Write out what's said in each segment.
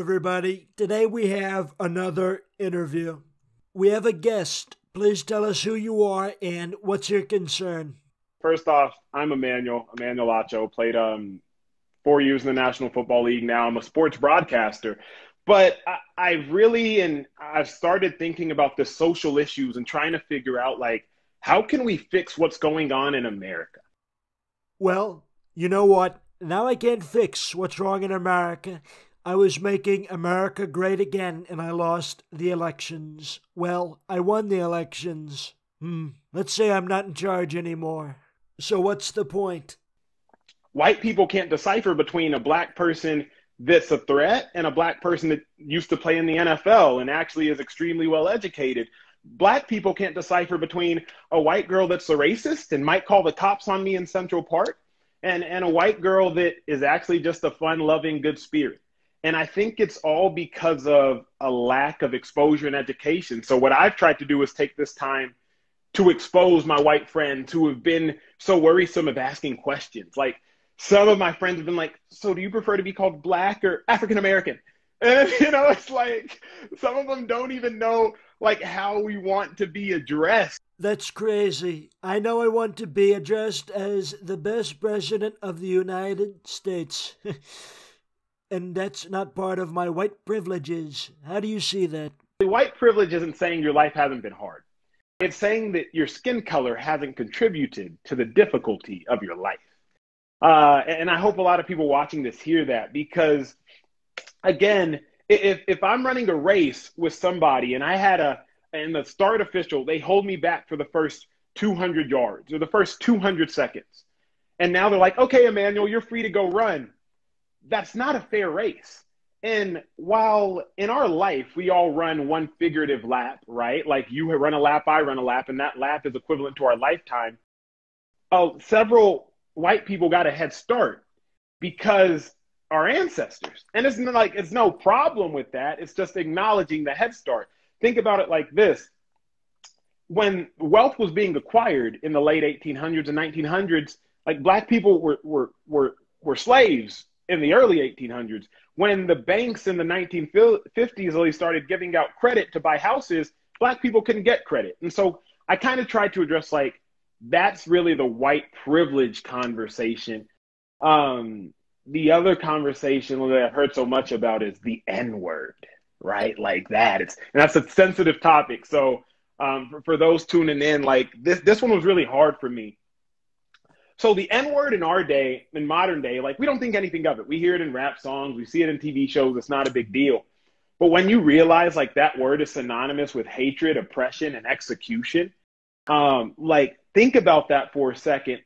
everybody. Today we have another interview. We have a guest. Please tell us who you are and what's your concern. First off, I'm Emmanuel Acho. Played 4 years in the National Football League now. I'm a sports broadcaster. But I've started thinking about the social issues and trying to figure out, how can we fix what's going on in America? Well, you know what? Now I can't fix what's wrong in America. I was making America great again, and I lost the elections. Well, I won the elections. Let's say I'm not in charge anymore. So what's the point? White people can't decipher between a black person that's a threat and a black person that used to play in the NFL and actually is extremely well educated. Black people can't decipher between a white girl that's a racist and might call the cops on me in Central Park and a white girl that is actually just a fun-loving, good spirit. And I think it's all because of a lack of exposure and education. So what I've tried to do is take this time to expose my white friends who have been so worrisome of asking questions. Like, some of my friends have been like, so do you prefer to be called Black or African American? And, it's like some of them don't even know, how we want to be addressed. That's crazy. I know I want to be addressed as the best president of the United States. And that's not part of my white privileges. How do you see that? White privilege isn't saying your life hasn't been hard. It's saying that your skin color hasn't contributed to the difficulty of your life. And I hope a lot of people watching this hear that, because, again, if I'm running a race with somebody and and the start official, they hold me back for the first 200 yards or the first 200 seconds. And now they're like, okay, Emmanuel, you're free to go run. That's not a fair race. And while in our life, we all run one figurative lap, right? Like, you run a lap, I run a lap, and that lap is equivalent to our lifetime. Several white people got a head start because our ancestors. And it's no problem with that. It's just acknowledging the head start. Think about it like this. When wealth was being acquired in the late 1800s and 1900s, black people were slaves in the early 1800s. When the banks in the 1950s really started giving out credit to buy houses, black people couldn't get credit. And so I kind of tried to address, that's really the white privilege conversation. The other conversation that I've heard so much about is the N-word, right? Like that. And that's a sensitive topic. So for those tuning in, this one was really hard for me. So the N-word in our day, in modern day, we don't think anything of it. We hear it in rap songs. We see it in TV shows. It's not a big deal. But when you realize that word is synonymous with hatred, oppression, and execution, think about that for a second.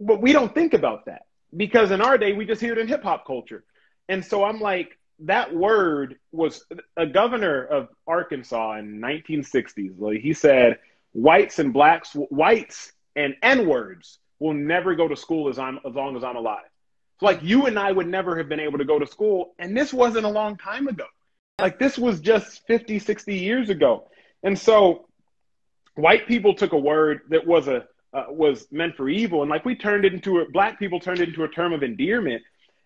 But we don't think about that because in our day, we just hear it in hip hop culture. And so I'm like, that word was a governor of Arkansas in 1960s. He said, whites and N-words will never go to school as long as I'm alive. So you and I would never have been able to go to school. And this wasn't a long time ago. This was just 50, 60 years ago. And so white people took a word that was meant for evil. And black people turned it into a term of endearment.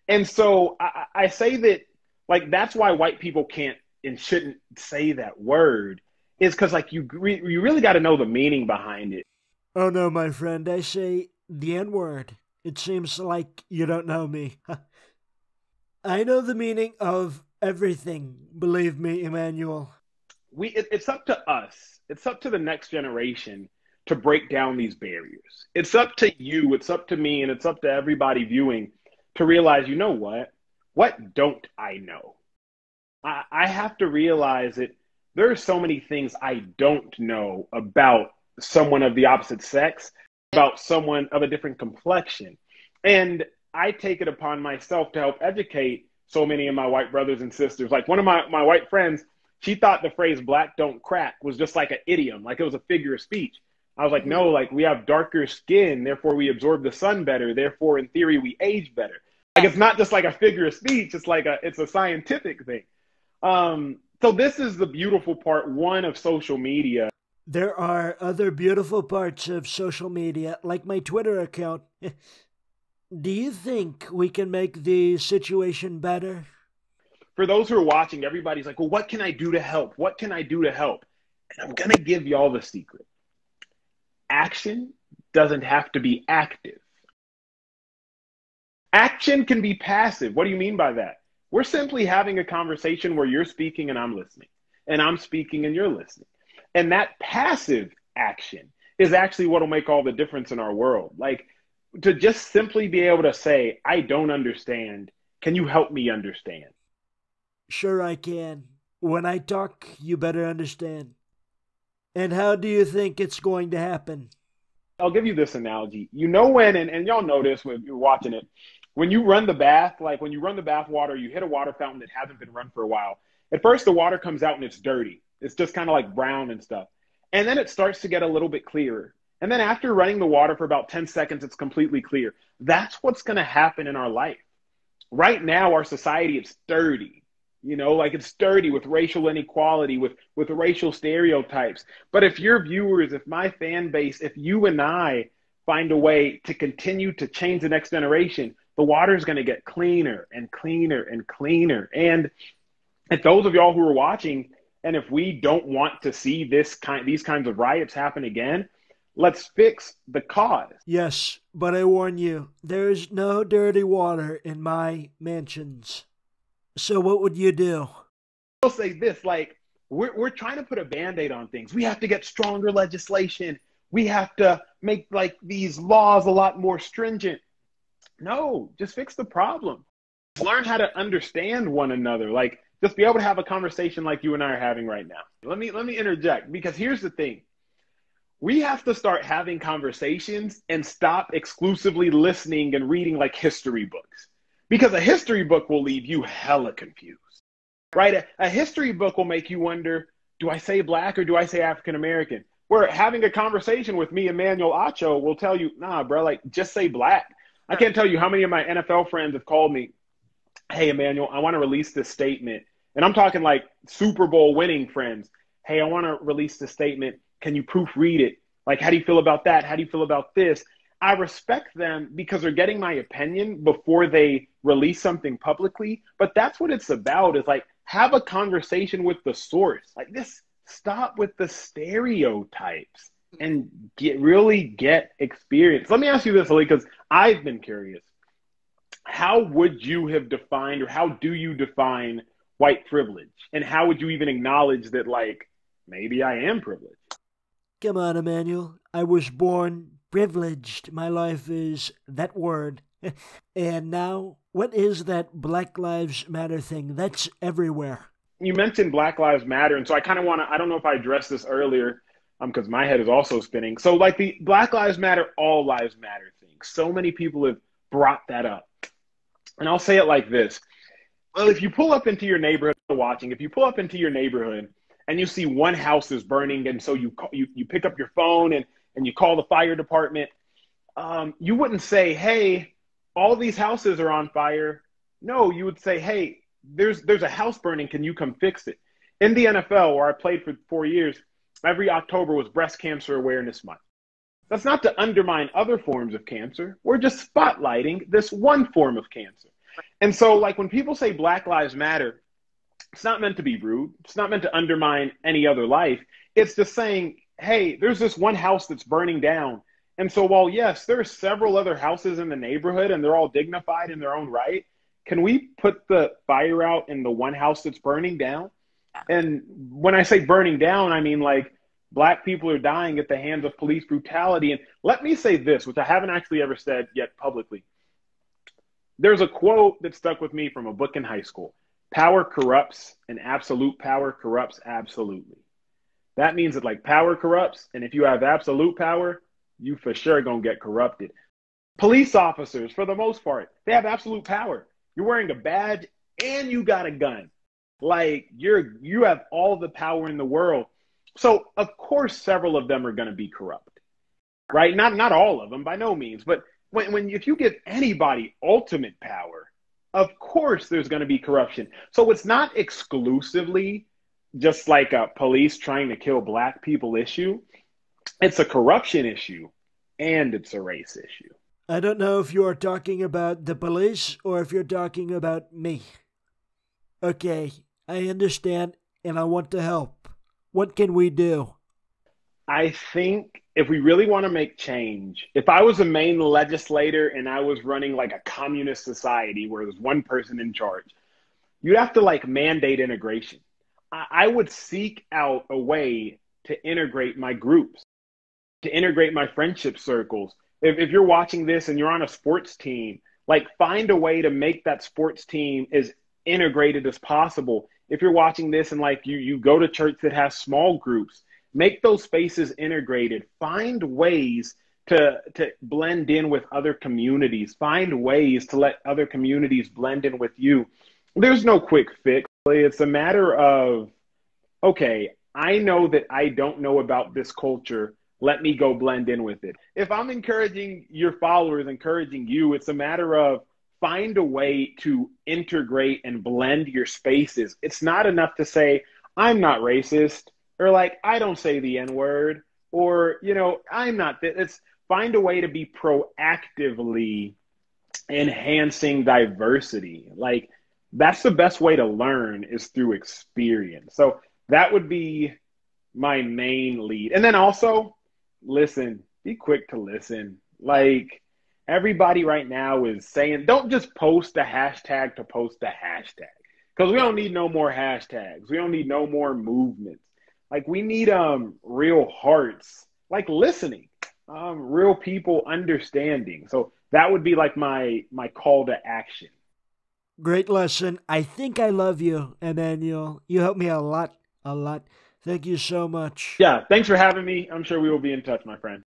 And so I say that, that's why white people can't and shouldn't say that word, is because you really got to know the meaning behind it. Oh no, my friend, I say the N-word. It seems like you don't know me. I know the meaning of everything, believe me, Emmanuel. It's up to us. It's up to the next generation to break down these barriers. It's up to you, it's up to me, and it's up to everybody viewing to realize, you know what don't I know? I have to realize that there are so many things I don't know about someone of the opposite sex, about someone of a different complexion. And I take it upon myself to help educate so many of my white brothers and sisters. One of my white friends, she thought the phrase black don't crack was just an idiom, it was a figure of speech. I was like, no, we have darker skin, therefore we absorb the sun better, therefore in theory we age better. It's not just a figure of speech, it's a scientific thing. So this is the beautiful part one of social media. There are other beautiful parts of social media, like my Twitter account. Do you think we can make the situation better? for those who are watching, everybody's like, well, what can I do to help? What can I do to help? And I'm going to give y'all the secret. Action doesn't have to be active. Action can be passive. What do you mean by that? We're simply having a conversation where you're speaking and I'm listening, and I'm speaking and you're listening. And that passive action is actually what will make all the difference in our world. Like, to just simply be able to say, I don't understand. Can you help me understand? Sure I can. When I talk, you better understand. And how do you think it's going to happen? I'll give you this analogy. You know when, and y'all know this when you're watching it, when you run the bath, like when you run the bath water, you hit a water fountain that hasn't been run for a while. At first, the water comes out and it's dirty. It's just kind of like brown and stuff. And then it starts to get a little bit clearer. And then after running the water for about 10 seconds, it's completely clear. That's what's going to happen in our life. Right now, our society is dirty. You know, like it's dirty with racial inequality, with racial stereotypes. But if your viewers, if my fan base, if you and I find a way to continue to change the next generation, the water is going to get cleaner and cleaner and cleaner. And if those of y'all who are watching, and if we don't want to see these kinds of riots happen again, let's fix the cause. Yes, but I warn you, there's no dirty water in my mansions. So what would you do? I'll say this, like, we're trying to put a Band-Aid on things. We have to get stronger legislation. We have to make, like, these laws a lot more stringent. No, just fix the problem. Learn how to understand one another. Like, just be able to have a conversation like you and I are having right now. Let me interject, because here's the thing. We have to start having conversations and stop exclusively listening and reading like history books. Because a history book will leave you hella confused, right? A history book will make you wonder, do I say black or do I say African American? Where having a conversation with me, Emmanuel Acho, will tell you, nah, bro, like just say black. I can't tell you how many of my NFL friends have called me, hey, Emmanuel, I want to release this statement. And I'm talking like Super Bowl winning friends. Hey, I want to release this statement. Can you proofread it? Like, how do you feel about that? How do you feel about this? I respect them because they're getting my opinion before they release something publicly. But that's what it's about, is like, have a conversation with the source. Like, this, stop with the stereotypes and really get experience. Let me ask you this, Ali, because I've been curious. How would you have defined, or how do you define white privilege? And how would you even acknowledge that, like, maybe I am privileged? Come on, Emmanuel. I was born privileged. My life is that word. And now, what is that Black Lives Matter thing? That's everywhere. You mentioned Black Lives Matter, and so I kind of want to, I don't know if I addressed this earlier, because my head is also spinning. So like the Black Lives Matter, all lives matter thing. So many people have brought that up. And I'll say it like this. Well, if you pull up into your neighborhood if you pull up into your neighborhood and you see one house is burning, and so you pick up your phone and you call the fire department, you wouldn't say, hey, all these houses are on fire. No, you would say, hey, there's a house burning. Can you come fix it? In the NFL, where I played for 4 years, every October was Breast Cancer Awareness Month. That's not to undermine other forms of cancer. We're just spotlighting this one form of cancer. And so, like, when people say Black Lives Matter, it's not meant to be rude. It's not meant to undermine any other life. It's just saying, hey, there's this one house that's burning down. And so while, yes, there are several other houses in the neighborhood and they're all dignified in their own right, can we put the fire out in the one house that's burning down? And when I say burning down, I mean, like, Black people are dying at the hands of police brutality. And let me say this, which I haven't actually ever said yet publicly. There's a quote that stuck with me from a book in high school. Power corrupts, and absolute power corrupts absolutely. That means that, like, power corrupts, and if you have absolute power, you for sure gonna get corrupted. Police officers, for the most part, they have absolute power. You're wearing a badge and you got a gun. Like, you have all the power in the world. So, of course, several of them are going to be corrupt, right? Not all of them, by no means. But if you give anybody ultimate power, of course there's going to be corruption. So it's not exclusively just like a police trying to kill Black people issue. It's a corruption issue, and it's a race issue. I don't know if you're talking about the police or if you're talking about me. Okay, I understand and I want to help. What can we do? I think if we really want to make change, if I was a Maine legislator and I was running like a communist society where there's one person in charge, you'd have to like mandate integration. I would seek out a way to integrate my groups, to integrate my friendship circles. If you're watching this and you're on a sports team, like find a way to make that sports team as integrated as possible. If you're watching this and like you go to church that has small groups, make those spaces integrated. Find ways to blend in with other communities. Find ways to let other communities blend in with you. There's no quick fix. It's a matter of, okay, I know that I don't know about this culture. Let me go blend in with it. If I'm encouraging your followers, encouraging you, it's a matter of find a way to integrate and blend your spaces. It's not enough to say, I'm not racist, or like, I don't say the N word, or, I'm not. It's find a way to be proactively enhancing diversity. Like, that's the best way to learn is through experience. So that would be my main lead. And then also, listen, be quick to listen. Like, everybody right now is saying, don't just post a hashtag to post a hashtag. Because we don't need no more hashtags. We don't need no more movements. Like, we need real hearts, like listening, real people understanding. So that would be like my call to action. Great lesson. I think I love you, Emmanuel. You helped me a lot, a lot. Thank you so much. Yeah, thanks for having me. I'm sure we will be in touch, my friend.